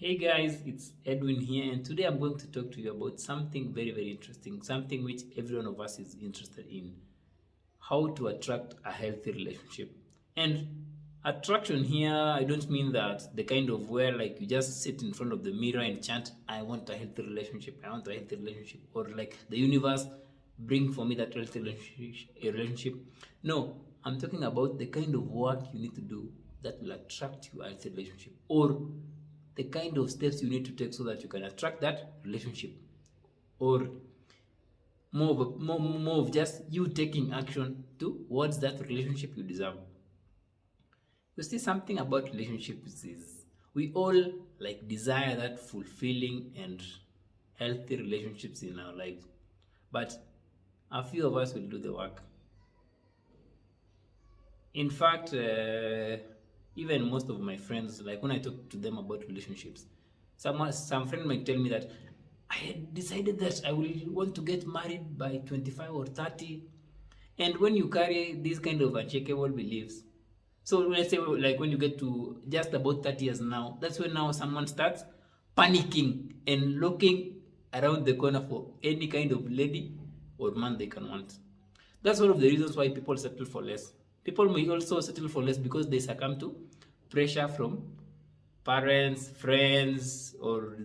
Hey guys, it's Edwin here, and today I'm going to talk to you about something very, very interesting, something which every one of us is interested in: how to attract a healthy relationship. And attraction here, I don't mean that the kind of where like you just sit in front of the mirror and chant, I want a healthy relationship, I want a healthy relationship, or like the universe bring for me that healthy relationship. No, I'm talking about the kind of work you need to do that will attract you a healthy relationship, or the kind of steps you need to take so that you can attract that relationship, or more of just you taking action towards that relationship you deserve. You see, something about relationships is we all like desire that fulfilling and healthy relationships in our lives, but a few of us will do the work. In fact, even most of my friends, like when I talk to them about relationships, some friend might tell me that I had decided that I will want to get married by 25 or 30. And when you carry these kind of unshakable beliefs, so let's say like when you get to just about 30 years now, that's when now someone starts panicking and looking around the corner for any kind of lady or man they can want. That's one of the reasons why people settle for less. People may also settle for less because they succumb to pressure from parents, friends, or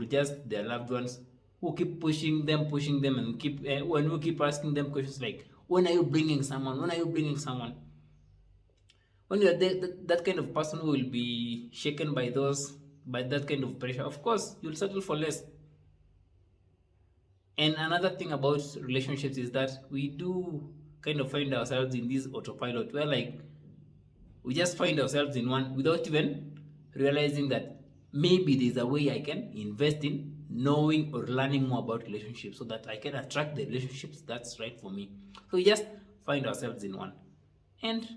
just their loved ones who keep pushing them, and keep when we keep asking them questions like, "When are you bringing someone? When are you bringing someone?" When you're that kind of person who will be shaken by that kind of pressure, of course you'll settle for less. And another thing about relationships is that we do kind of find ourselves in this autopilot where like we just find ourselves in one without even realizing that maybe there's a way I can invest in knowing or learning more about relationships so that I can attract the relationships that's right for me. So we just find ourselves in one. And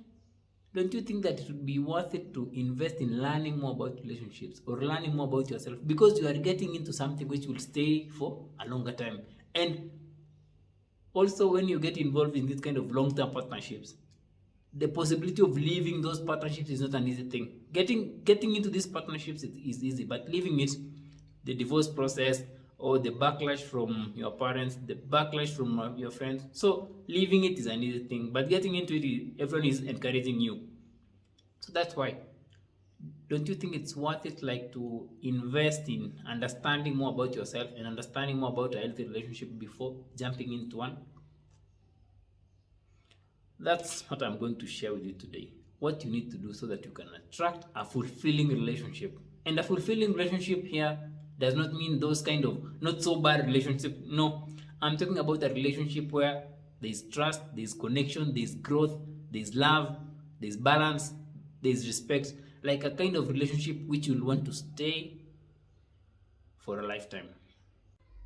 don't you think that it would be worth it to invest in learning more about relationships or learning more about yourself, because you are getting into something which will stay for a longer time? And also, when you get involved in this kind of long-term partnerships, the possibility of leaving those partnerships is not an easy thing. Getting into these partnerships is easy, but leaving it, the divorce process, or the backlash from your parents, the backlash from your friends, so leaving it is an easy thing, but getting into it, everyone is encouraging you. So that's why, don't you think it's worth it like to invest in understanding more about yourself and understanding more about a healthy relationship before jumping into one? That's what I'm going to share with you today. What you need to do so that you can attract a fulfilling relationship. And a fulfilling relationship here does not mean those kind of not so bad relationship. No, I'm talking about a relationship where there's trust, there's connection, there's growth, there's love, there's balance, there's respect. Like a kind of relationship which you'll want to stay for a lifetime.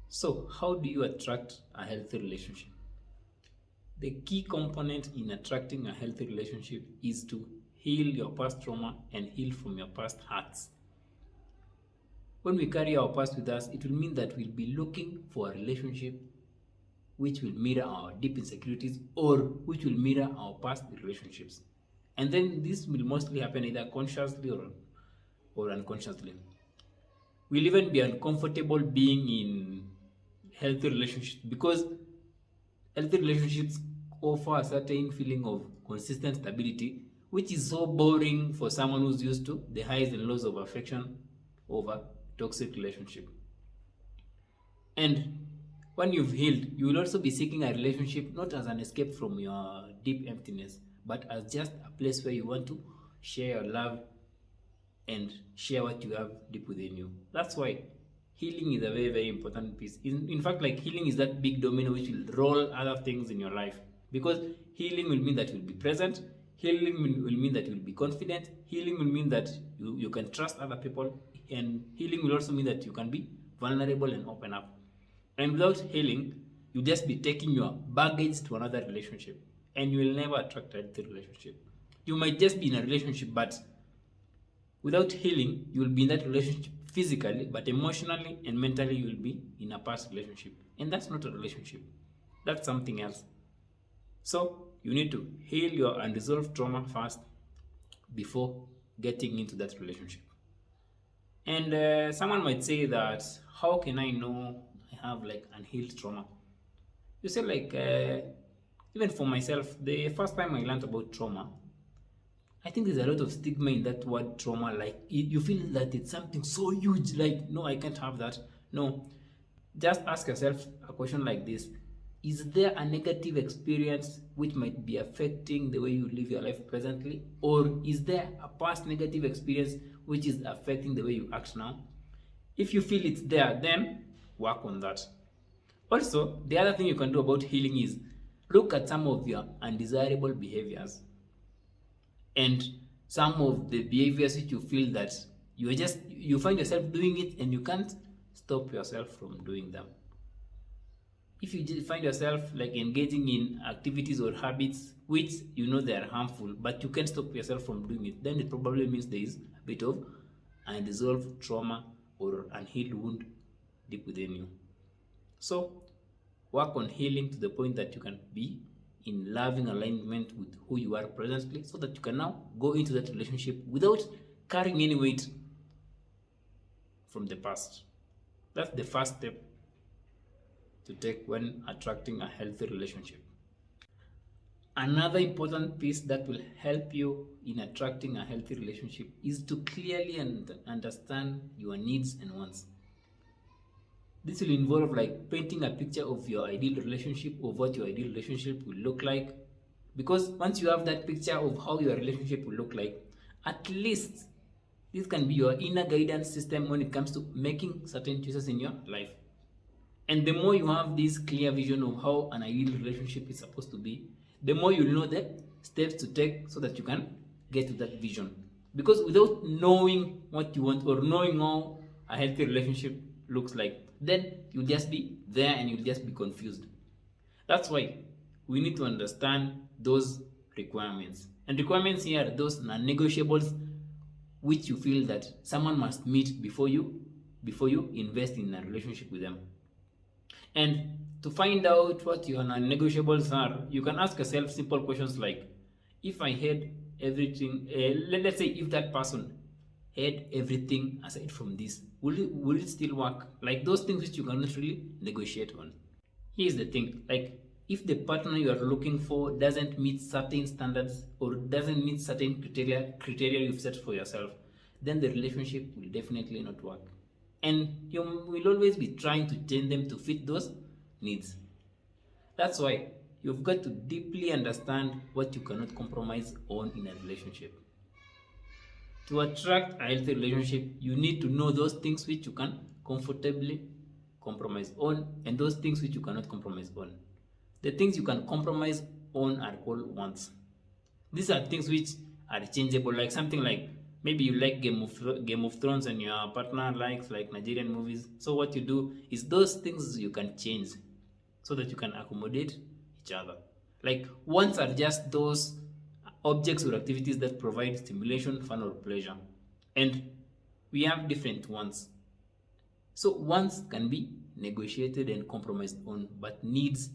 So, how do you attract a healthy relationship? The key component in attracting a healthy relationship is to heal your past trauma and heal from your past hurts. When we carry our past with us, it will mean that we'll be looking for a relationship which will mirror our deep insecurities or which will mirror our past relationships. And then this will mostly happen either consciously or unconsciously. We'll even be uncomfortable being in healthy relationships because healthy relationships offer a certain feeling of consistent stability, which is so boring for someone who's used to the highs and lows of affection over toxic relationship. And when you've healed, you will also be seeking a relationship not as an escape from your deep emptiness, but as just a place where you want to share your love and share what you have deep within you. That's why healing is a very, very important piece. In fact, like healing is that big domino which will roll other things in your life. Because healing will mean that you'll be present, healing will mean that you'll be confident, healing will mean that you can trust other people, and healing will also mean that you can be vulnerable and open up. And without healing, you'll just be taking your baggage to another relationship, and you will never attract a healthy relationship. You might just be in a relationship, but without healing, you will be in that relationship physically, but emotionally and mentally, you will be in a past relationship. And that's not a relationship, that's something else. So, you need to heal your unresolved trauma first before getting into that relationship. And someone might say that, how can I know I have like unhealed trauma? You say like, even for myself, the first time I learned about trauma, I think there's a lot of stigma in that word trauma. Like you feel that it's something so huge. Like, no, I can't have that. No, just ask yourself a question like this: is there a negative experience which might be affecting the way you live your life presently, or is there a past negative experience which is affecting the way you act now? If you feel it's there, then work on that. Also, the other thing you can do about healing is look at some of your undesirable behaviors and some of the behaviors which you feel that you find yourself doing it and you can't stop yourself from doing them. If you just find yourself like engaging in activities or habits which you know they are harmful but you can't stop yourself from doing it, then it probably means there is a bit of unresolved trauma or unhealed wound deep within you. So work on healing to the point that you can be in loving alignment with who you are presently, so that you can now go into that relationship without carrying any weight from the past. That's the first step to take when attracting a healthy relationship. Another important piece that will help you in attracting a healthy relationship is to clearly understand your needs and wants. This will involve like painting a picture of your ideal relationship, of what your ideal relationship will look like. Because once you have that picture of how your relationship will look like, at least this can be your inner guidance system when it comes to making certain choices in your life. And the more you have this clear vision of how an ideal relationship is supposed to be, the more you'll know the steps to take so that you can get to that vision. Because without knowing what you want or knowing how a healthy relationship looks like, then you'll just be there and you'll just be confused. That's why we need to understand those requirements. And requirements here are those non-negotiables which you feel that someone must meet before you invest in a relationship with them. And to find out what your non-negotiables are, you can ask yourself simple questions like, if I had everything, let's say if that person had everything aside from this, will it still work? Like those things which you cannot really negotiate on. Here's the thing, like if the partner you are looking for doesn't meet certain standards or doesn't meet certain criteria you've set for yourself, then the relationship will definitely not work. And you will always be trying to change them to fit those needs. That's why you've got to deeply understand what you cannot compromise on in a relationship. To attract a healthy relationship, you need to know those things which you can comfortably compromise on and those things which you cannot compromise on. The things you can compromise on are called wants. These are things which are changeable, like something like maybe you like Game of Thrones and your partner likes like Nigerian movies. So what you do is those things you can change so that you can accommodate each other. Like wants are just those objects or activities that provide stimulation, fun, or pleasure. And we have different wants. So wants can be negotiated and compromised on, but needs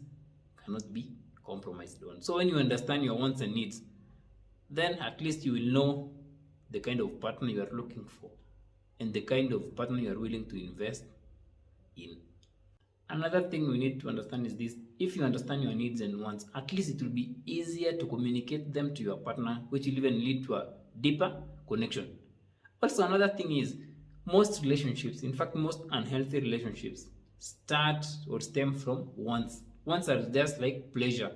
cannot be compromised on. So when you understand your wants and needs, then at least you will know the kind of partner you are looking for and the kind of partner you are willing to invest in. Another thing we need to understand is this: if you understand your needs and wants, at least it will be easier to communicate them to your partner, which will even lead to a deeper connection. Also, another thing is most relationships, in fact, most unhealthy relationships, start or stem from wants. Wants are just like pleasure.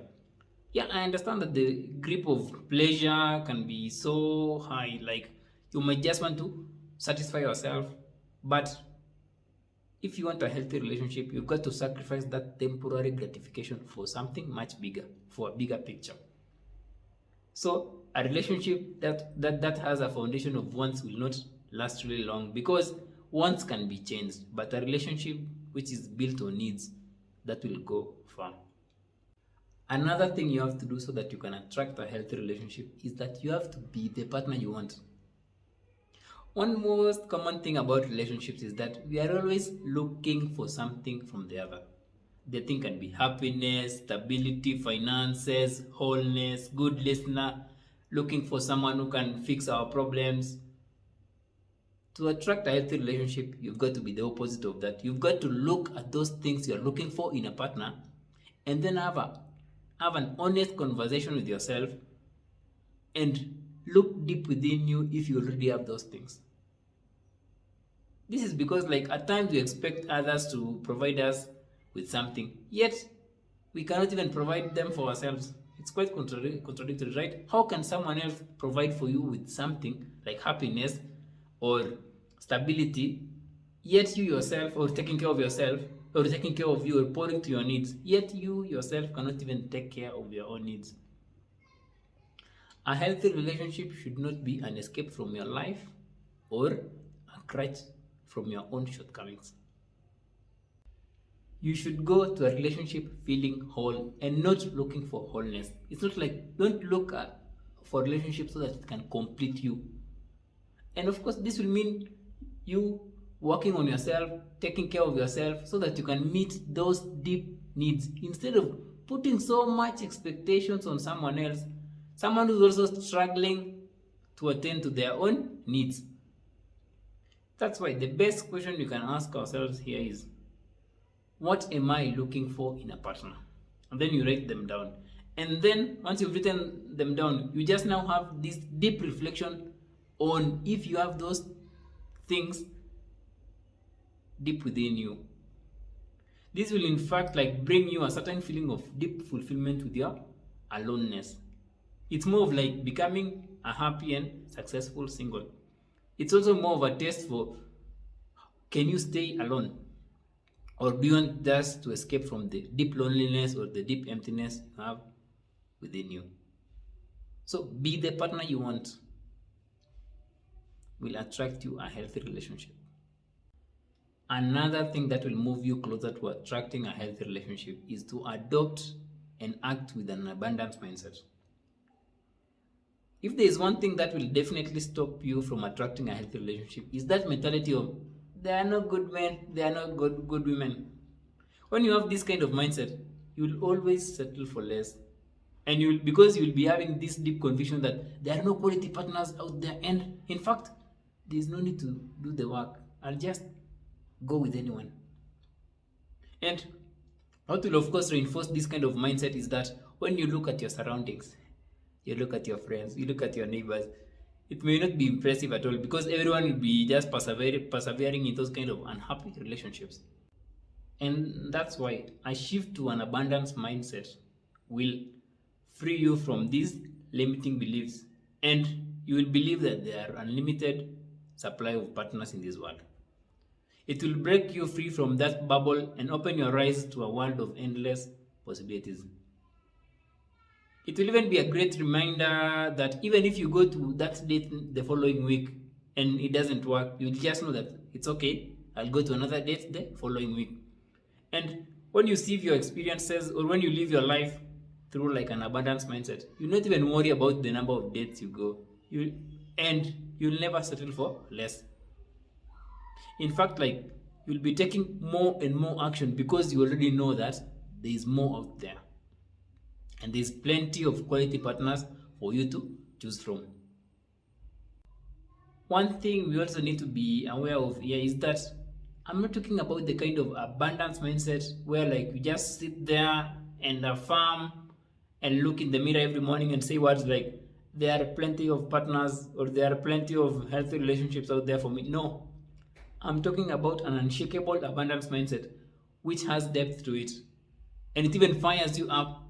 Yeah, I understand that the grip of pleasure can be so high, like you might just want to satisfy yourself, but if you want a healthy relationship, you've got to sacrifice that temporary gratification for something much bigger, for a bigger picture. So a relationship that has a foundation of wants will not last really long, because wants can be changed, but a relationship which is built on needs, that will go far. Another thing you have to do so that you can attract a healthy relationship is that you have to be the partner you want. One most common thing about relationships is that we are always looking for something from the other. The thing can be happiness, stability, finances, wholeness, good listener, looking for someone who can fix our problems. To attract a healthy relationship, you've got to be the opposite of that. You've got to look at those things you're looking for in a partner and then have an honest conversation with yourself and look deep within you if you already have those things. This is because, like, at times we expect others to provide us with something, yet we cannot even provide them for ourselves. It's quite contradictory, right? How can someone else provide for you with something like happiness or stability, yet you yourself, or taking care of yourself, or taking care of you, or pouring to your needs, yet you yourself cannot even take care of your own needs? A healthy relationship should not be an escape from your life or a crutch from your own shortcomings. You should go to a relationship feeling whole and not looking for wholeness. It's not like, don't look for relationships so that it can complete you. And of course, this will mean you working on yourself, taking care of yourself so that you can meet those deep needs instead of putting so much expectations on someone else, someone who's also struggling to attend to their own needs. That's why the best question you can ask ourselves here is, what am I looking for in a partner? And then you write them down. And then once you've written them down, you just now have this deep reflection on if you have those things deep within you. This will in fact like bring you a certain feeling of deep fulfillment with your aloneness. It's more of like becoming a happy and successful single. It's also more of a test for, can you stay alone? Or do you want just to escape from the deep loneliness or the deep emptiness you have within you? So be the partner you want. Will attract you a healthy relationship. Another thing that will move you closer to attracting a healthy relationship is to adopt and act with an abundance mindset. If there is one thing that will definitely stop you from attracting a healthy relationship, is that mentality of, there are no good men, there are no good women. When you have this kind of mindset, you will always settle for less. And because you will be having this deep conviction that there are no quality partners out there, and in fact, there is no need to do the work. I'll just go with anyone. And what will of course reinforce this kind of mindset is that when you look at your surroundings, you look at your friends, you look at your neighbors, it may not be impressive at all because everyone will be just persevering in those kind of unhappy relationships. And that's why a shift to an abundance mindset will free you from these limiting beliefs, and you will believe that there are unlimited supply of partners in this world. It will break you free from that bubble and open your eyes to a world of endless possibilities. It will even be a great reminder that even if you go to that date the following week and it doesn't work, you'll just know that it's okay, I'll go to another date the following week. And when you see your experiences or when you live your life through like an abundance mindset, you'll not even worry about the number of dates you go. You'll never settle for less. In fact, like, you'll be taking more and more action because you already know that there is more out there. And there's plenty of quality partners for you to choose from. One thing we also need to be aware of here is that I'm not talking about the kind of abundance mindset where like you just sit there and affirm and look in the mirror every morning and say words like, there are plenty of partners or there are plenty of healthy relationships out there for me. No, I'm talking about an unshakable abundance mindset which has depth to it. And it even fires you up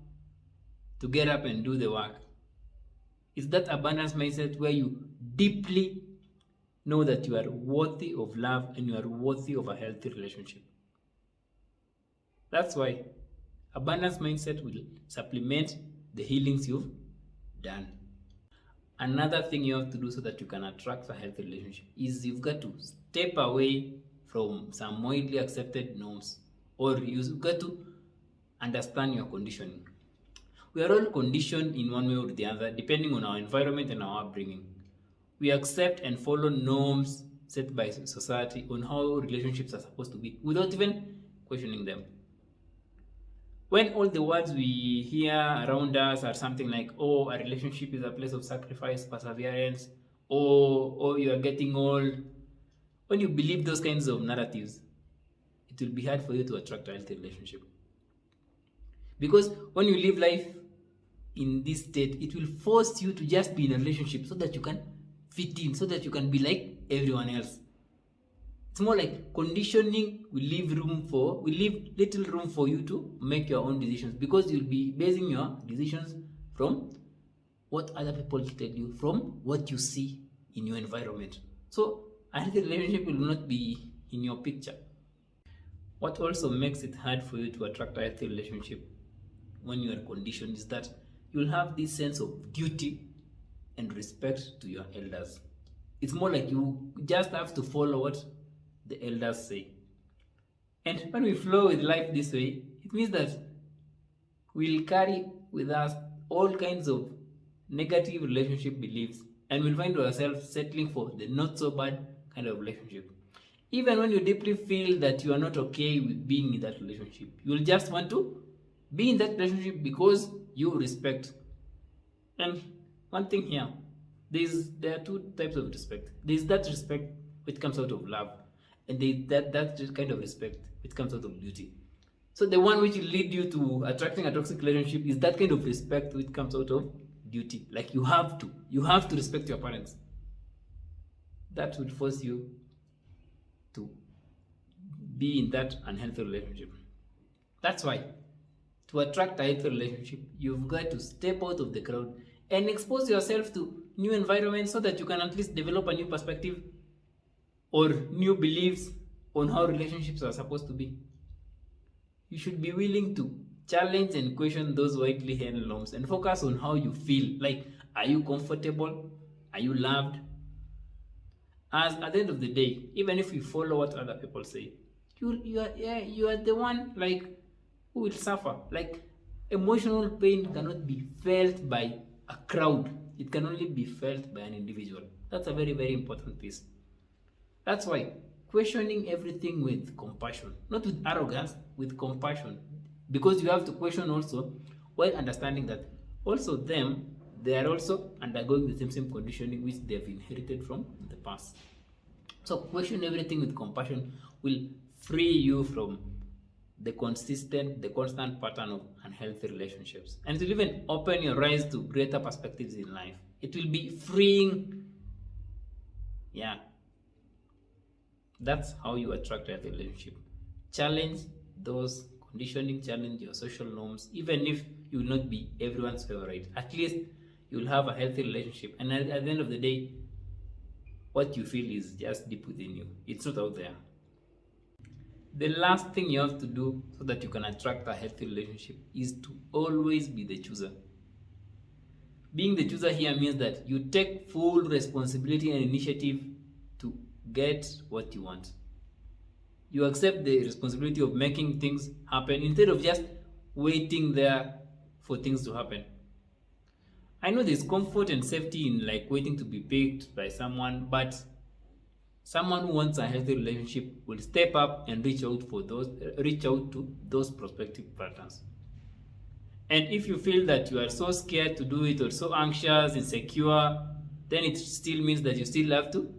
to get up and do the work. It's that abundance mindset where you deeply know that you are worthy of love and you are worthy of a healthy relationship. That's why abundance mindset will supplement the healings you've done. Another thing you have to do so that you can attract a healthy relationship is you've got to step away from some widely accepted norms, or you've got to understand your conditioning. We are all conditioned in one way or the other depending on our environment and our upbringing. We accept and follow norms set by society on how relationships are supposed to be without even questioning them. When all the words we hear around us are something like, oh, a relationship is a place of sacrifice, perseverance, or you are getting old, when you believe those kinds of narratives, it will be hard for you to attract a healthy relationship. Because when you live life in this state, it will force you to just be in a relationship so that you can fit in, so that you can be like everyone else. It's more like conditioning will leave little room for you to make your own decisions, because you'll be basing your decisions from what other people tell you, from what you see in your environment. So a healthy relationship will not be in your picture. What also makes it hard for you to attract a healthy relationship when you are conditioned is that you'll have this sense of duty and respect to your elders. It's more like you just have to follow what the elders say. And when we flow with life this way, it means that we'll carry with us all kinds of negative relationship beliefs, and we'll find ourselves settling for the not so bad kind of relationship. Even when you deeply feel that you are not okay with being in that relationship, you'll just want to be in that relationship because you respect. And one thing here, there are two types of respect. There's that respect which comes out of love, and there's that kind of respect which comes out of duty. So the one which will lead you to attracting a toxic relationship is that kind of respect which comes out of duty. Like you have to respect your parents. That would force you to be in that unhealthy relationship. That's why to attract a healthy relationship, you've got to step out of the crowd and expose yourself to new environments so that you can at least develop a new perspective or new beliefs on how relationships are supposed to be. You should be willing to challenge and question those widely held norms and focus on how you feel. Like, are you comfortable? Are you loved? As at the end of the day, even if you follow what other people say, you are the one like who will suffer. Like, emotional pain cannot be felt by a crowd. It can only be felt by an individual. That's a very, very important piece. That's why questioning everything with compassion, not with arrogance, with compassion. Because you have to question also while understanding that also they are also undergoing the same conditioning which they have inherited from the past. So question everything with compassion will free you from the constant pattern of unhealthy relationships. And it will even open your eyes to greater perspectives in life. It will be freeing. Yeah. That's how you attract a healthy relationship. Challenge those conditioning, challenge your social norms, even if you will not be everyone's favorite. At least you will have a healthy relationship. And at the end of the day, what you feel is just deep within you. It's not out there. The last thing you have to do so that you can attract a healthy relationship is to always be the chooser. Being the chooser here means that you take full responsibility and initiative to get what you want. You accept the responsibility of making things happen instead of just waiting there for things to happen. I know there's comfort and safety in like waiting to be picked by someone, but someone who wants a healthy relationship will step up and reach out to those prospective partners. And if you feel that you are so scared to do it or so anxious, insecure, then it still means that you still have to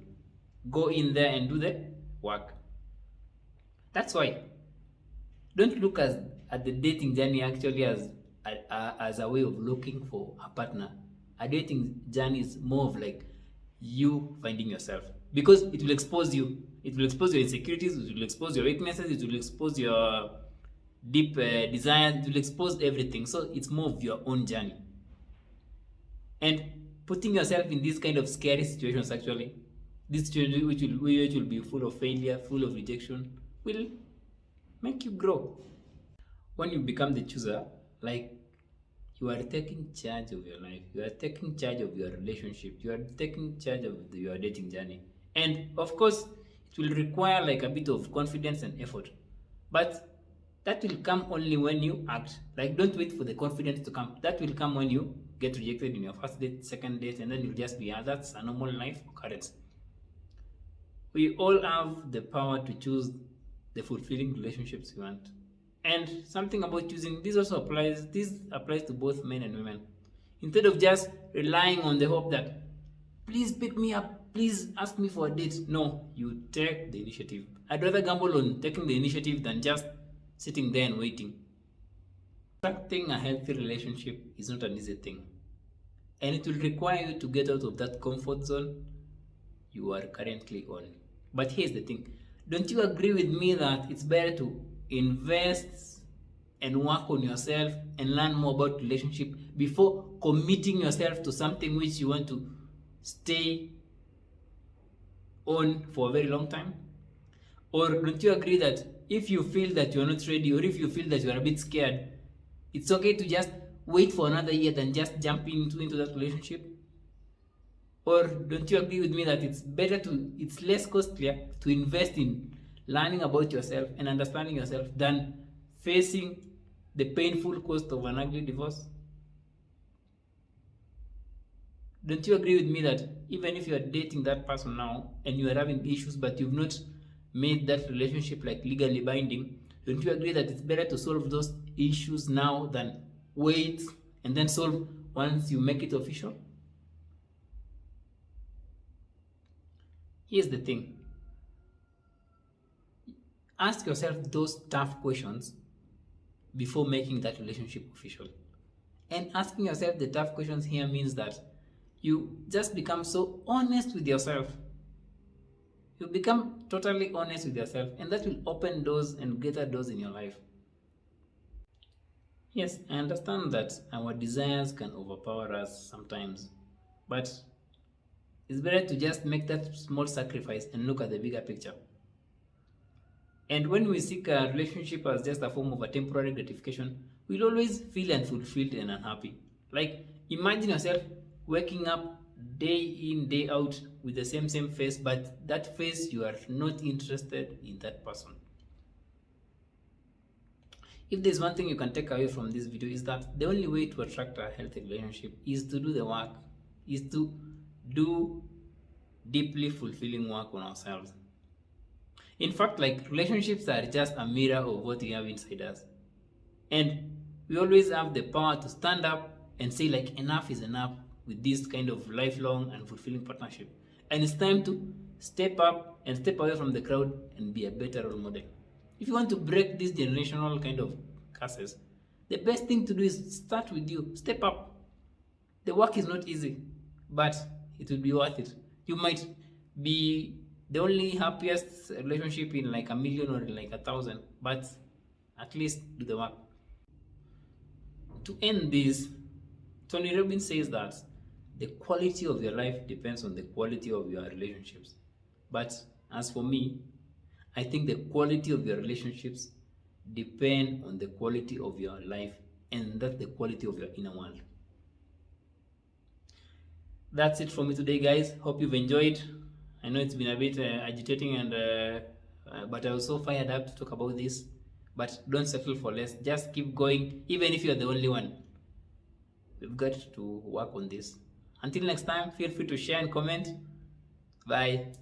go in there and do the work. That's why don't look at the dating journey actually as a way of looking for a partner. A dating journey is more of like you finding yourself, because it will expose you. It will expose your insecurities, it will expose your weaknesses, it will expose your deep desires, it will expose everything. So it's more of your own journey. And putting yourself in these kind of scary situations actually, this situation which will be full of failure, full of rejection, will make you grow. When you become the chooser, like you are taking charge of your life, you are taking charge of your relationship, you are taking charge of your dating journey. And of course, it will require like a bit of confidence and effort. But that will come only when you act. Like, don't wait for the confidence to come. That will come when you get rejected in your first date, second date, and then you'll just be, that's a normal life occurrence. We all have the power to choose the fulfilling relationships we want. And something about choosing, this applies to both men and women. Instead of just relying on the hope that, please pick me up, please ask me for a date. No, you take the initiative. I'd rather gamble on taking the initiative than just sitting there and waiting. Attracting a healthy relationship is not an easy thing, and it will require you to get out of that comfort zone you are currently on. But here's the thing, don't you agree with me that it's better to invest and work on yourself and learn more about relationship before committing yourself to something which you want to stay on for a very long time? Or don't you agree that if you feel that you're not ready, or if you feel that you're a bit scared, it's okay to just wait for another year than just jumping into that relationship? Or don't you agree with me that it's less costlier to invest in learning about yourself and understanding yourself than facing the painful cost of an ugly divorce? Don't you agree with me that even if you are dating that person now and you are having issues but you've not made that relationship like legally binding, don't you agree that it's better to solve those issues now than wait and then solve once you make it official? Here's the thing. Ask yourself those tough questions before making that relationship official. And asking yourself the tough questions here means that you just become so honest with yourself. You become totally honest with yourself, and that will open doors and greater doors in your life. Yes, I understand that our desires can overpower us sometimes, but it's better to just make that small sacrifice and look at the bigger picture. And when we seek a relationship as just a form of a temporary gratification, we'll always feel unfulfilled and unhappy. Like, imagine yourself waking up day in, day out with the same face, but that face you are not interested in that person. If there's one thing you can take away from this video, is that the only way to attract a healthy relationship is to do the work, is to do deeply fulfilling work on ourselves. In fact, like, relationships are just a mirror of what we have inside us. And we always have the power to stand up and say, like, enough is enough with this kind of lifelong and fulfilling partnership. And it's time to step up and step away from the crowd and be a better role model. If you want to break these generational kind of curses, the best thing to do is start with you. Step up. The work is not easy, but it will be worth it. You might be the only happiest relationship in like 1,000,000 or in like 1,000, but at least do the work. To end this, Tony Robbins says that the quality of your life depends on the quality of your relationships. But as for me, I think the quality of your relationships depend on the quality of your life, and that's the quality of your inner world. That's it for me today, guys. Hope you've enjoyed. I know it's been a bit agitating, and but I was so fired up to talk about this. But don't settle for less. Just keep going, even if you're the only one. We've got to work on this. Until next time, feel free to share and comment. Bye.